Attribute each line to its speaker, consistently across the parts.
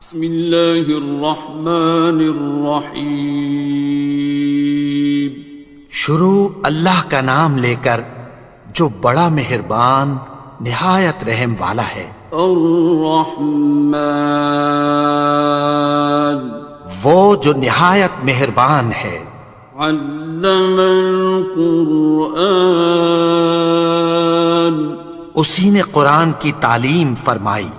Speaker 1: بسم اللہ الرحمن الرحیم۔
Speaker 2: شروع اللہ کا نام لے کر جو بڑا مہربان نہایت رحم والا ہے۔
Speaker 1: الرحمن،
Speaker 2: وہ جو نہایت مہربان ہے۔
Speaker 1: علم القرآن،
Speaker 2: اسی نے قرآن کی تعلیم فرمائی۔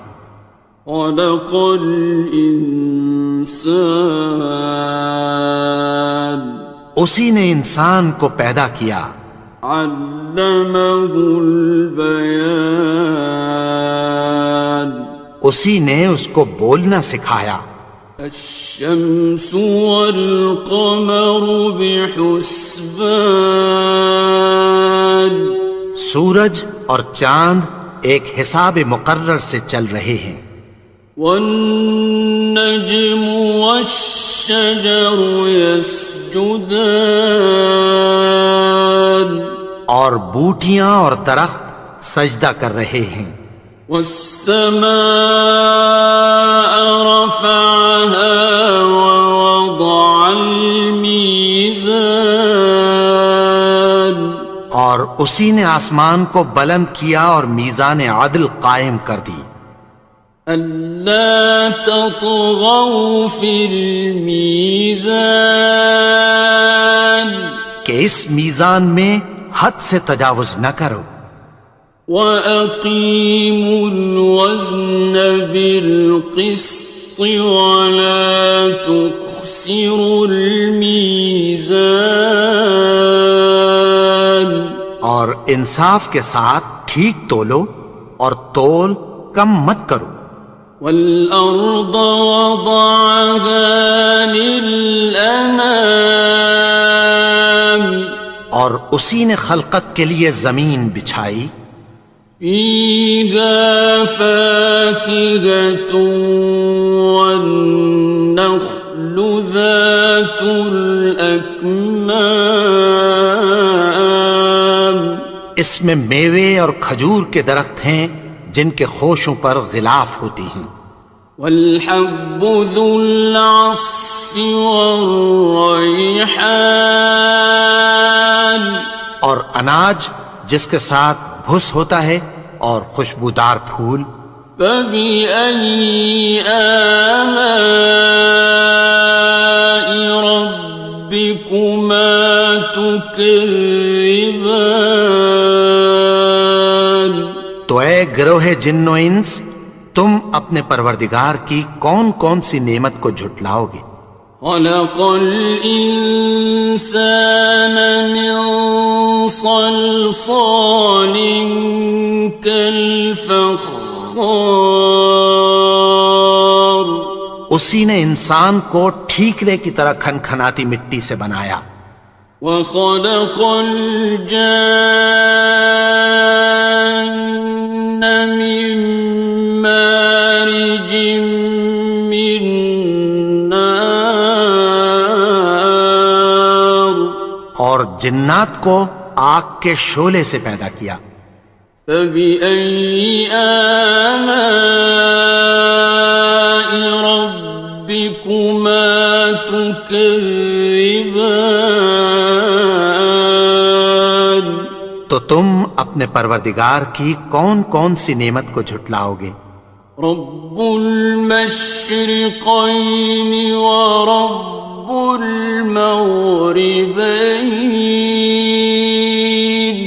Speaker 1: خلق الانسان،
Speaker 2: اسی نے انسان کو پیدا کیا۔
Speaker 1: علمہ البیان،
Speaker 2: اسی نے اس کو بولنا سکھایا۔
Speaker 1: الشمس والقمر بحسبان،
Speaker 2: سورج اور چاند ایک حساب مقرر سے چل رہے ہیں۔
Speaker 1: والنجم والشجر يسجدان،
Speaker 2: اور بوٹیاں اور درخت سجدہ کر رہے ہیں۔
Speaker 1: والسماء رفعها ووضع الميزان،
Speaker 2: اور اسی نے آسمان کو بلند کیا اور میزان عدل قائم کر دی۔
Speaker 1: ألا تطغوا في الميزان،
Speaker 2: کہ اس میزان میں حد سے تجاوز نہ کرو۔
Speaker 1: وَأَقِيمُوا الْوَزْنَ بِالْقِسْطِ وَلَا تُخْسِرُوا الْمِيزَانَ،
Speaker 2: اور انصاف کے ساتھ ٹھیک تولو اور تول کم مت کرو۔
Speaker 1: وَالْأَرْضَ وَضَعَهَا لِلْأَنَامِ،
Speaker 2: اور اسی نے خلقت کے لیے زمین بچھائی۔
Speaker 1: فِيهَا فَاكِهَةٌ وَالنَّخْلُ ذَاتُ الْأَكْمَامِ،
Speaker 2: اس میں میوے اور کھجور کے درخت ہیں جن کے خوشوں پر غلاف ہوتی ہیں۔
Speaker 1: وَالْحَبُّ ذُو الْعَصْفِ وَالرَّيْحَانِ،
Speaker 2: اور اناج جس کے ساتھ بھس ہوتا ہے اور خوشبودار پھول۔
Speaker 1: فَبِأَيِّ آلَاءِ رَبِّكُمَا تُكَذِّبَانِ،
Speaker 2: تو اے گروہ جن و انس، تم اپنے پروردگار کی کون کون سی نعمت کو جھٹلاؤ گے؟
Speaker 1: خَلَقَ الْإِنسَانَ مِنْ صَلْصَالٍ كَالْفَخَّارِ،
Speaker 2: اسی نے انسان کو ٹھیکرے کی طرح کھنکھناتی مٹی سے بنایا۔
Speaker 1: وَخَلَقَ الْجَانَّ مِن مَّارِجٍ مِّن نَّارٍ،
Speaker 2: اور جنات کو آگ کے شعلے سے پیدا کیا۔
Speaker 1: فَبِأَيِّ آلَاءِ رَبِّكُمَا تُكَذِّبَانِ،
Speaker 2: تو تم اپنے پروردگار کی کون کون سی نعمت کو جھٹلاؤ گے؟
Speaker 1: رب المشرقين ورب المغربين،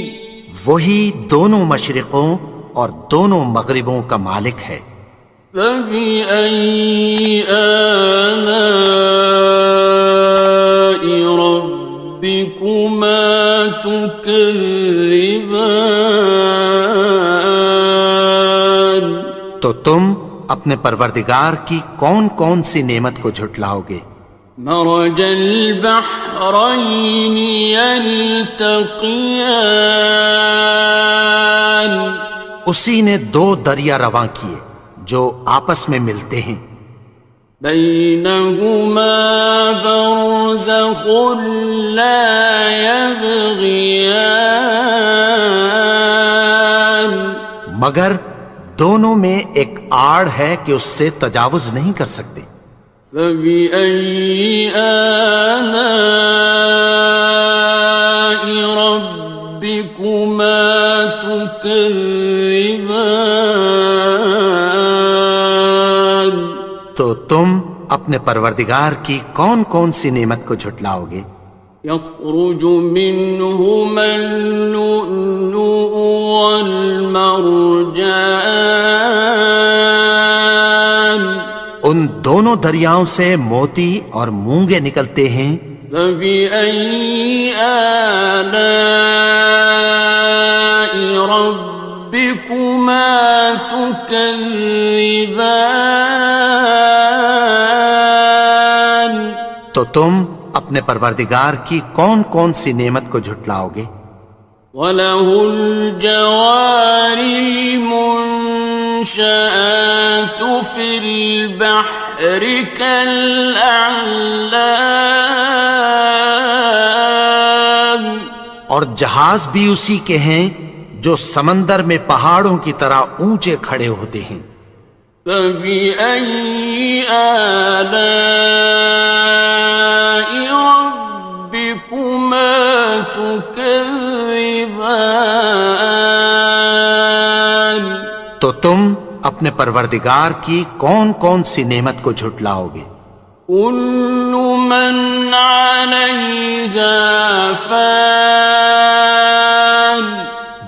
Speaker 2: وہی دونوں مشرقوں اور دونوں مغربوں کا مالک ہے۔
Speaker 1: فَبِأَيِّ آلَاءِ رَبِّكُمَا تُكَذِّبَانِ،
Speaker 2: تو تم اپنے پروردگار کی کون کون سی نعمت کو جھٹلاؤ گے؟
Speaker 1: مرج البحرين يلتقيان،
Speaker 2: اسی نے دو دریا رواں کیے جو آپس میں ملتے ہیں۔
Speaker 1: بينهما برزخ لا يبغيان،
Speaker 2: مگر دونوں میں ایک آڑ ہے کہ اس سے تجاوز نہیں کر سکتے.
Speaker 1: فبأي آلاء ربكما تكذبان.
Speaker 2: تو تم اپنے پروردگار کی کون کون سی نعمت کو جھٹلاؤ گے؟
Speaker 1: يخرج منهما اللؤلؤ والمرجان.
Speaker 2: ان دونوں دریاؤں سے موتی اور مونگے نکلتے ہیں.
Speaker 1: فبأي آلاء ربكما تكذبان.
Speaker 2: تو تم اپنے پروردگار کی کون کون سی نعمت کو جھٹلاؤ گے؟
Speaker 1: وَلَهُ الْجَوَارِ الْمُنشَآتُ فِي الْبَحْرِ كَالْأَعْلَامِ.
Speaker 2: اور جہاز بھی اسی کے ہیں جو سمندر میں پہاڑوں کی طرح اونچے کھڑے ہوتے ہیں.
Speaker 1: فَبِأَيِّ آلَاءِ رَبِّكُمَا تُكَذِّبَانِ.
Speaker 2: تو تم اپنے پروردگار کی کون کون سی نعمت کو جھٹلاؤ گے؟
Speaker 1: كُلُّ مَنْ عَلَيْهَا فَانٍ.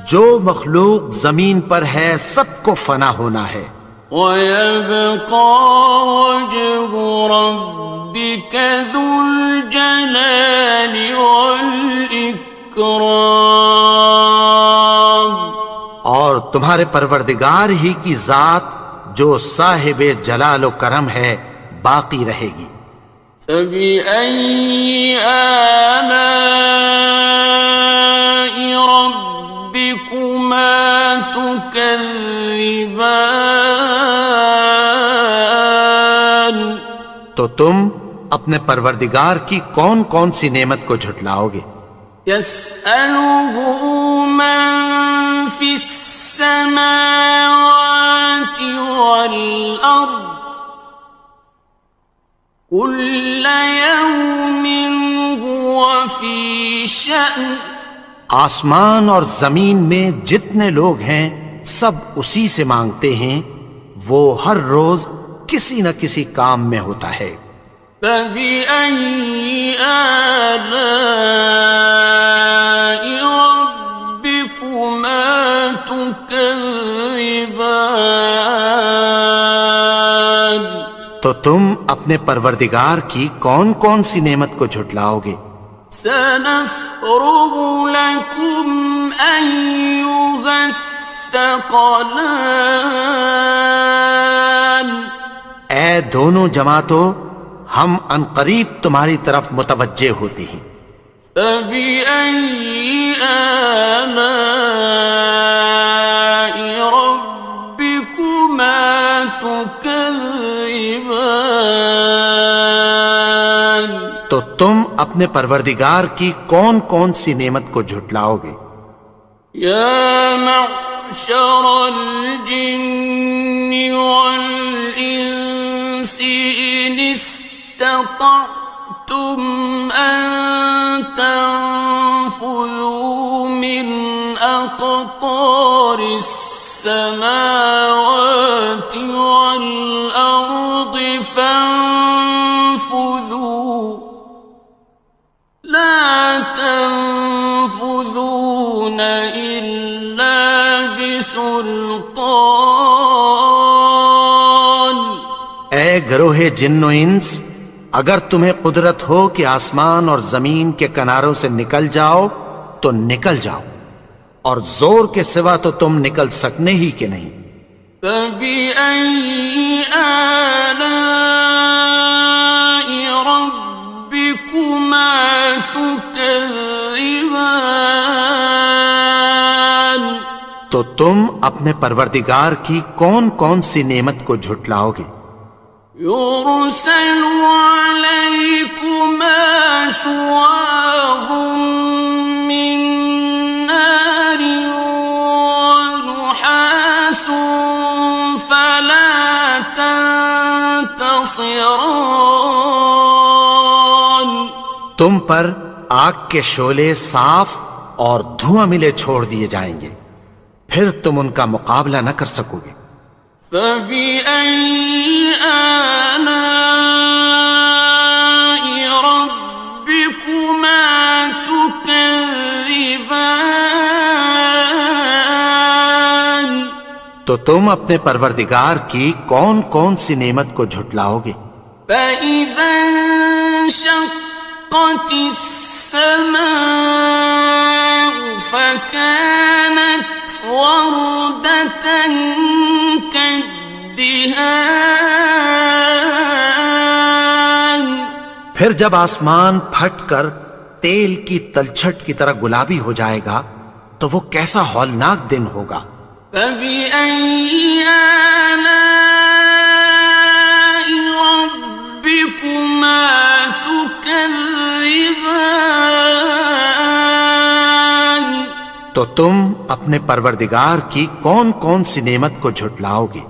Speaker 2: جو مخلوق زمین پر ہے سب کو فنا ہونا ہے.
Speaker 1: وَيَبْقَى وَجْهُ رَبِّكَ ذُو الْجَلَالِ وَالْإِكْرَامِ.
Speaker 2: اور تمہارے پروردگار ہی کی ذات جو صاحب جلال و کرم ہے باقی رہے گی.
Speaker 1: فَبِأَيِّ آلَاءِ رَبِّكُمَا تُكَذِّبَانِ.
Speaker 2: تو تم اپنے پروردگار کی کون کون سی نعمت کو جھٹلاؤ گے؟
Speaker 1: يَسْأَلُهُ مَن فِي السَّمَاوَاتِ وَالْأَرْضِ كُلَّ يَوْمٍ هُوَ فِي شَأْنٍ.
Speaker 2: آسمان اور زمین میں جتنے لوگ ہیں سب اسی سے مانگتے ہیں، وہ ہر روز کسی نہ کسی کام میں ہوتا ہے.
Speaker 1: فَبِأَيِّ آلَاءِ رَبِّكُمَا تُكَذِّبَانِ.
Speaker 2: تو تم اپنے پروردگار کی کون کون سی نعمت کو جھٹلاؤ گے؟
Speaker 1: سَنَفْرُغُ لَكُمْ أَيُّهَ الثَّقَلَانِ.
Speaker 2: اے دونوں جماعتوں، ہم عنقریب تمہاری طرف متوجہ ہوتے ہیں.
Speaker 1: فَبِأَيِّ آلَاءِ رَبِّكُمَا تُكَذِّبَانِ.
Speaker 2: تو تم اپنے پروردگار کی کون کون سی نعمت کو جھٹلاؤ گے؟
Speaker 1: يَا مَعْشَرَ الْجِنِّ وَالْإِنسِ إِنِ اسْتَطَعْتُمْ أَن تَنفُذُوا مِنْ أَقْطَارِ السَّمَاوَاتِ وَالْأَرْضِ فَانفُذُوا لَا تَنفُذُونَ إِلَّا بِسُلْطَانٍ.
Speaker 2: اے گروہ جن و انس، اگر تمہیں قدرت ہو کہ آسمان اور زمین کے کناروں سے نکل جاؤ تو نکل جاؤ، اور زور کے سوا تو تم نکل سکنے ہی کہ نہیں.
Speaker 1: فَبِأَيِّ آلَاءِ رَبِّكُمَا تُكَذِّبَانِ.
Speaker 2: تو تم اپنے پروردگار کی کون کون سی نعمت کو جھٹلاؤ گے؟
Speaker 1: يُرْسَلُ عَلَيْكُمَا شُوَاظٌ مِّن نَّارٍ وَنُحَاسٌ خاصران.
Speaker 2: تم پر آگ کے شعلے صاف اور دھواں ملے چھوڑ دیے جائیں گے، پھر تم ان کا مقابلہ نہ کر سکو گے۔
Speaker 1: فبأي آلاء ربكما تكذبان.
Speaker 2: تو تم اپنے پروردگار کی کون کون سی نعمت کو جھٹلاؤ گے؟
Speaker 1: فإذا انشقت السماء فكانت وردة كالدهان.
Speaker 2: پھر جب آسمان پھٹ کر تیل کی تلچھٹ کی طرح گلابی ہو جائے گا تو وہ کیسا ہولناک دن ہوگا۔
Speaker 1: فبأي آلاء ربكما تكذبان.
Speaker 2: تو تم اپنے پروردگار کی کون کون سی نعمت کو جھٹلاؤ گے؟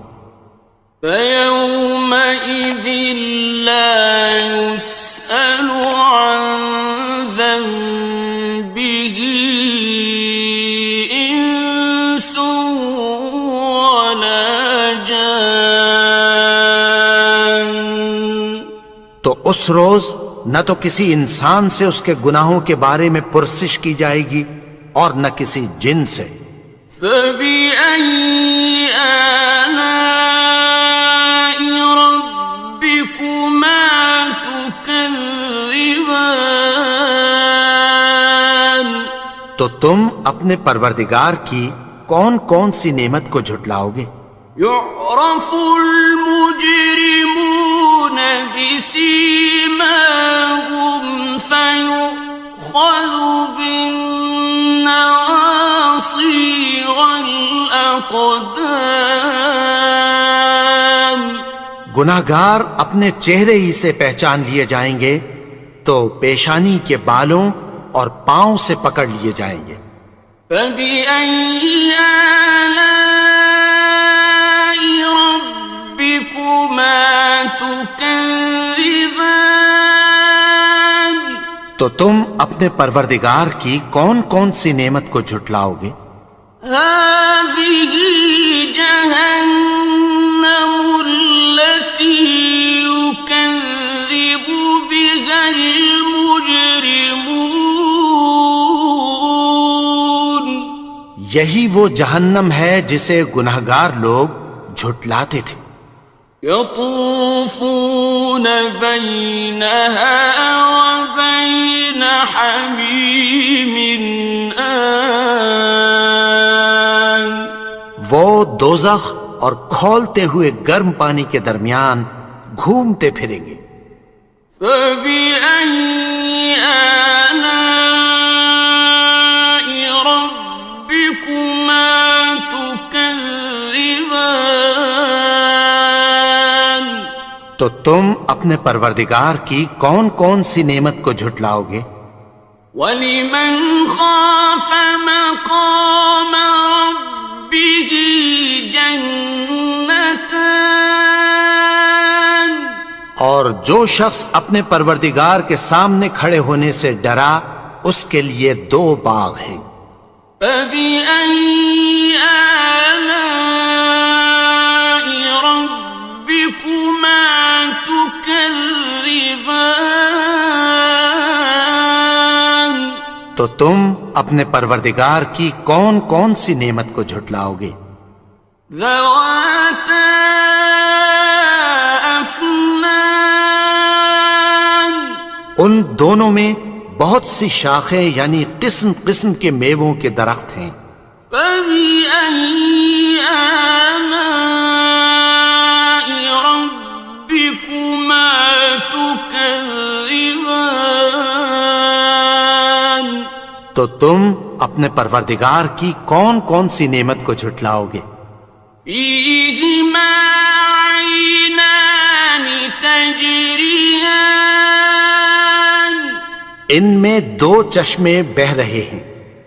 Speaker 1: فيومئذ لا يسأل عن ذنبه إنس ولا جان.
Speaker 2: تو اس روز نہ تو کسی انسان سے اس کے گناہوں کے بارے میں پرسش کی جائے گی اور نہ کسی جن سے۔
Speaker 1: فبأي آلاء ربكما تكذبان.
Speaker 2: تو تم اپنے پروردگار کی کون کون سی نعمت کو جھٹلاؤ گے؟
Speaker 1: يعرف المجرمون بسيماهم فيؤخذ بالنواصي والأقدام.
Speaker 2: گناہگار اپنے چہرے ہی سے پہچان لیے جائیں گے تو پیشانی کے بالوں اور پاؤں سے پکڑ لیے جائیں گے۔
Speaker 1: فبأي آلاء ربكما تكذبان.
Speaker 2: تو تم اپنے پروردگار کی کون کون سی نعمت کو جھٹلاؤ گے؟
Speaker 1: هذه جهنم التي يكذب بها المجرمون.
Speaker 2: یہی وہ جہنم ہے جسے گناہگار لوگ جھٹلاتے تھے۔
Speaker 1: يطوفون بينها وبين حميم آن.
Speaker 2: وہ دوزخ اور کھولتے ہوئے گرم پانی کے درمیان گھومتے پھریں گے۔
Speaker 1: فبأي آلاء ربكما تكذبان.
Speaker 2: تو تم اپنے پروردگار کی کون کون سی نعمت کو جھٹلاؤ گے؟
Speaker 1: وَلِمَنْ خَافَ مَقَامَ رَبِّهِ جَنَّتَانِ.
Speaker 2: اور جو شخص اپنے پروردگار کے سامنے کھڑے ہونے سے ڈرا اس کے لیے دو باغ ہیں۔
Speaker 1: فَبِأَيِّ آلَاءِ رَبِّكُمَا تُكَذِّبَانِ.
Speaker 2: تو تم اپنے پروردگار کی کون کون سی نعمت کو جھٹلاؤ گے؟
Speaker 1: ذَوَاتَا أَفْنَانٍ.
Speaker 2: ان دونوں میں بہت سی شاخیں یعنی قسم قسم کے میووں کے درخت ہیں۔
Speaker 1: فَبِأَيِّ آلَاءِ رَبِّكُمَا تُكَذِّبَانِ.
Speaker 2: تو تم اپنے پروردگار کی کون کون سی نعمت کو جھٹلاؤ گے؟
Speaker 1: فِيهِمَا عَيْنَانِ تَجْرِيَانِ.
Speaker 2: ان میں دو چشمے بہہ رہے ہیں۔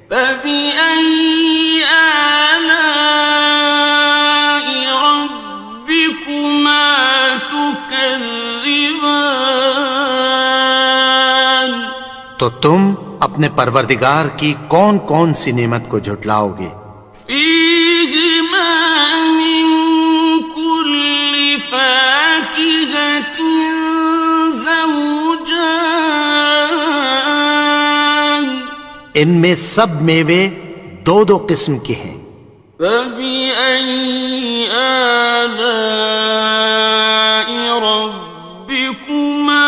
Speaker 1: فَبِأَيِّ آلَاءِ رَبِّكُمَا تُكَذِّبَانِ. تكذبان
Speaker 2: تو تم اپنے پروردگار کی کون کون سی نعمت کو جھٹلاؤ گے؟
Speaker 1: فيهما من كل فاكهة زوجان
Speaker 2: ان میں سب میوے دو دو قسم کے ہیں۔
Speaker 1: فبأي آلاء ربكما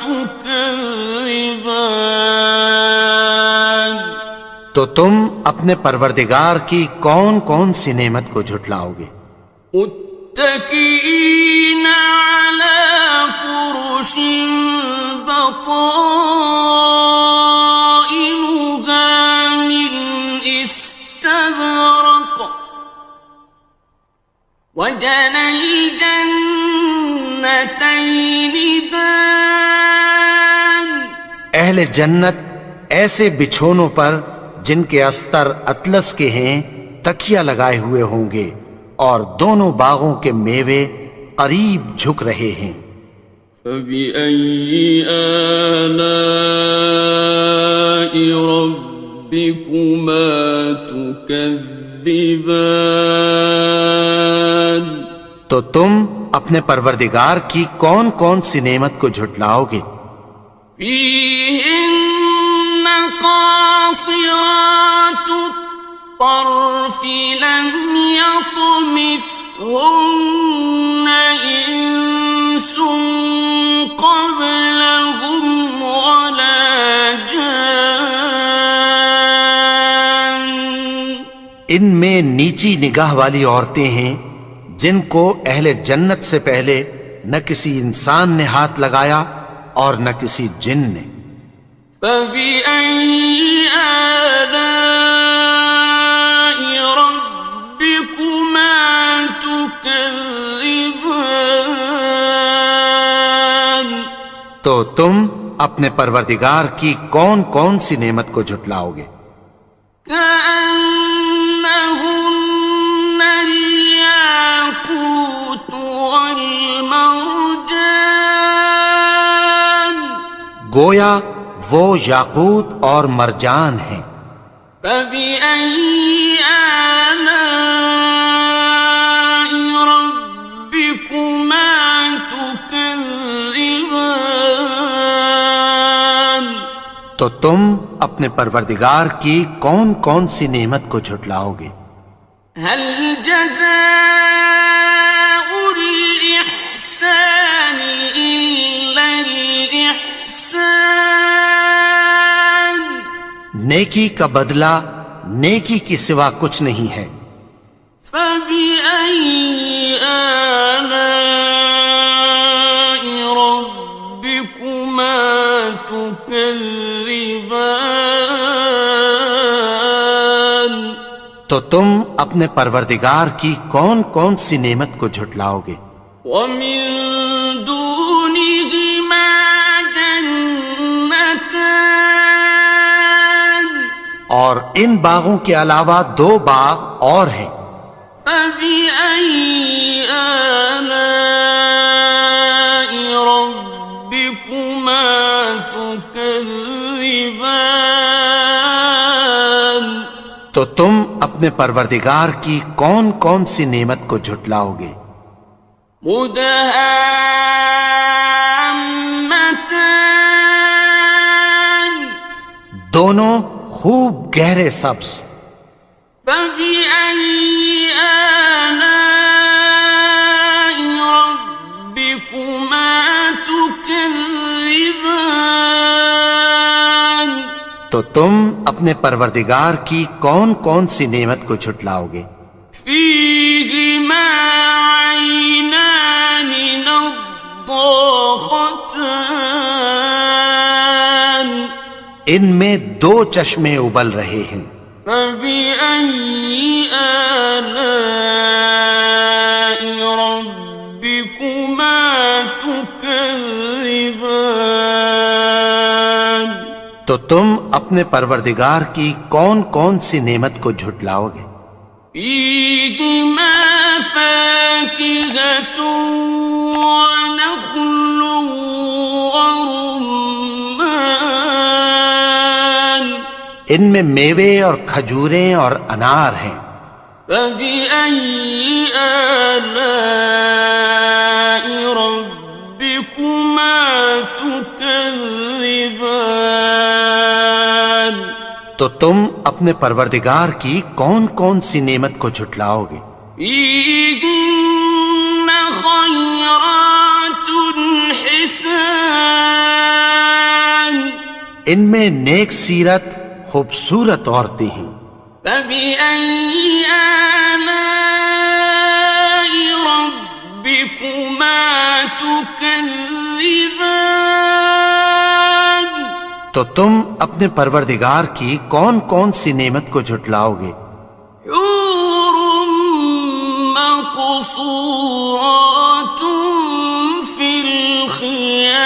Speaker 1: تكذبان
Speaker 2: تو تم اپنے پروردگار کی کون کون سی نعمت کو جھٹلاؤ گے؟
Speaker 1: متكئين على فرش بطائنها من استبرق وجنى الجنتين دان
Speaker 2: اہل جنت ایسے بچھونوں پر جن کے استر اطلس کے ہیں تکیہ لگائے ہوئے ہوں گے، اور دونوں باغوں کے میوے قریب جھک رہے ہیں۔
Speaker 1: فبأي آلاء ربكما تكذبان
Speaker 2: تو تم اپنے پروردگار کی کون کون سی نعمت کو جھٹلاؤ گے؟
Speaker 1: فيهن قاصرات الطرف لم يطمثهن إنس قبلهم ولا جان
Speaker 2: ان میں نیچی نگاہ والی عورتیں ہیں جن کو اہل جنت سے پہلے نہ کسی انسان نے ہاتھ لگایا اور نہ کسی جن نے۔
Speaker 1: فبأي آلاء ربكما تكذبان
Speaker 2: تو تم اپنے پروردگار کی کون کون سی نعمت کو جھٹلاؤ گے؟
Speaker 1: كأنهن الياقوت والمرجان
Speaker 2: گویا وہ یاقوت اور مرجان ہیں۔
Speaker 1: فبأي آلاء ربكما تكذبان
Speaker 2: تو تم اپنے پروردگار کی کون کون سی نعمت کو جھٹلاؤ گے؟
Speaker 1: هل جزاء الإحسان إلا الإحسان
Speaker 2: نیکی کا بدلہ نیکی کی سوا کچھ نہیں ہے۔
Speaker 1: فبأي آلاء ربكما تكذبان
Speaker 2: تو تم اپنے پروردگار کی کون کون سی نعمت کو جھٹلاؤ گے؟
Speaker 1: ومن دونهما جنتان
Speaker 2: اور ان باغوں کے علاوہ دو باغ اور ہیں۔
Speaker 1: فبأي آلاء ربكما تكذبان
Speaker 2: تو تم اپنے پروردگار کی کون کون سی نعمت کو جھٹلاؤ گے؟
Speaker 1: مدهامتان
Speaker 2: دونوں خوب گہرے سبز۔
Speaker 1: فبأي آلاء ربكما تكذبان
Speaker 2: تو تم اپنے پروردگار کی کون کون سی نعمت کو جھٹلاؤ گے؟
Speaker 1: فيهما عينان نضاختان
Speaker 2: ان میں دو چشمے ابل رہے ہیں۔
Speaker 1: فبأي آلاء ربكما تكذبان
Speaker 2: تو تم اپنے پروردگار کی کون کون سی نعمت کو جھٹلاؤ گے؟
Speaker 1: فيهما فاكهة ونخل ورمان
Speaker 2: ان میں میوے اور کھجوریں اور انار ہیں.
Speaker 1: فبأي آلاء ربكما تكذبان
Speaker 2: تو تم اپنے پروردگار کی کون کون سی نعمت کو جھٹلاؤ گے؟
Speaker 1: فيهن خيرات حسان
Speaker 2: ان میں نیک سیرت خوبصورت عورتیں ہیں.
Speaker 1: فبأي آلاء ربكما تكذبان
Speaker 2: تو تم اپنے پروردگار کی کون کون سی نعمت کو جھٹلاؤ گے؟
Speaker 1: حور مقصورات في الخيام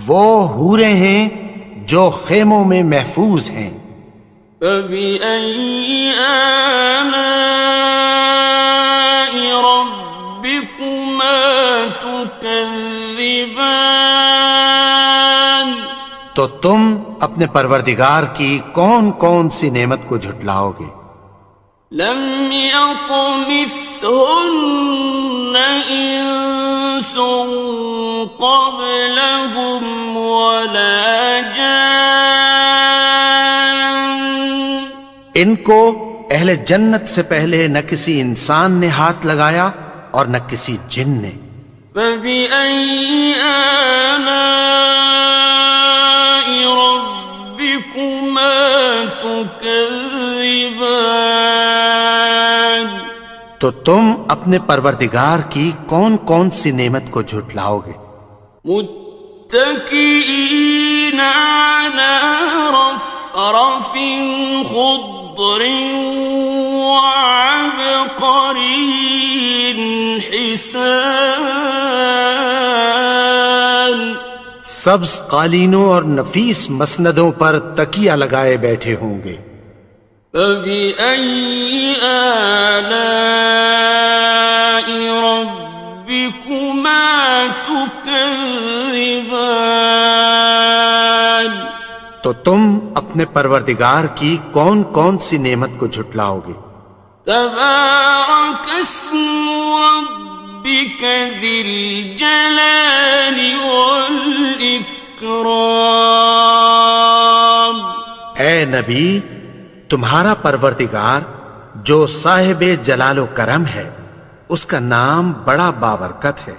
Speaker 2: وہ حوریں ہیں جو خیموں میں محفوظ ہیں.
Speaker 1: فبأي آلاء ربكما تكذبان
Speaker 2: تو تم اپنے پروردگار کی کون کون سی نعمت کو جھٹلاؤ گے؟
Speaker 1: لم يطمثهن إنس قبلهم ولا جان
Speaker 2: ان کو اہل جنت سے پہلے نہ کسی انسان نے ہاتھ لگایا اور نہ کسی جن نے.
Speaker 1: فبأي آلاء ربكما تكذبان
Speaker 2: تو تم اپنے پروردگار کی کون کون سی نعمت کو جھٹلاؤ گے؟
Speaker 1: متكئين على رفرف خضر وعبقري حسان
Speaker 2: سبز قالینوں اور نفیس مسندوں پر تکیہ لگائے بیٹھے ہوں گے.
Speaker 1: فبأي آلاء ربكما تكذبان
Speaker 2: تو تم اپنے پروردگار کی کون کون سی نعمت کو جھٹلاؤ گے؟
Speaker 1: تبارك اسم ربك ذي الجلال والإكرام
Speaker 2: اے نبی، تمہارا پروردگار جو صاحب جلال و کرم ہے، اس کا نام بڑا بابرکت ہے.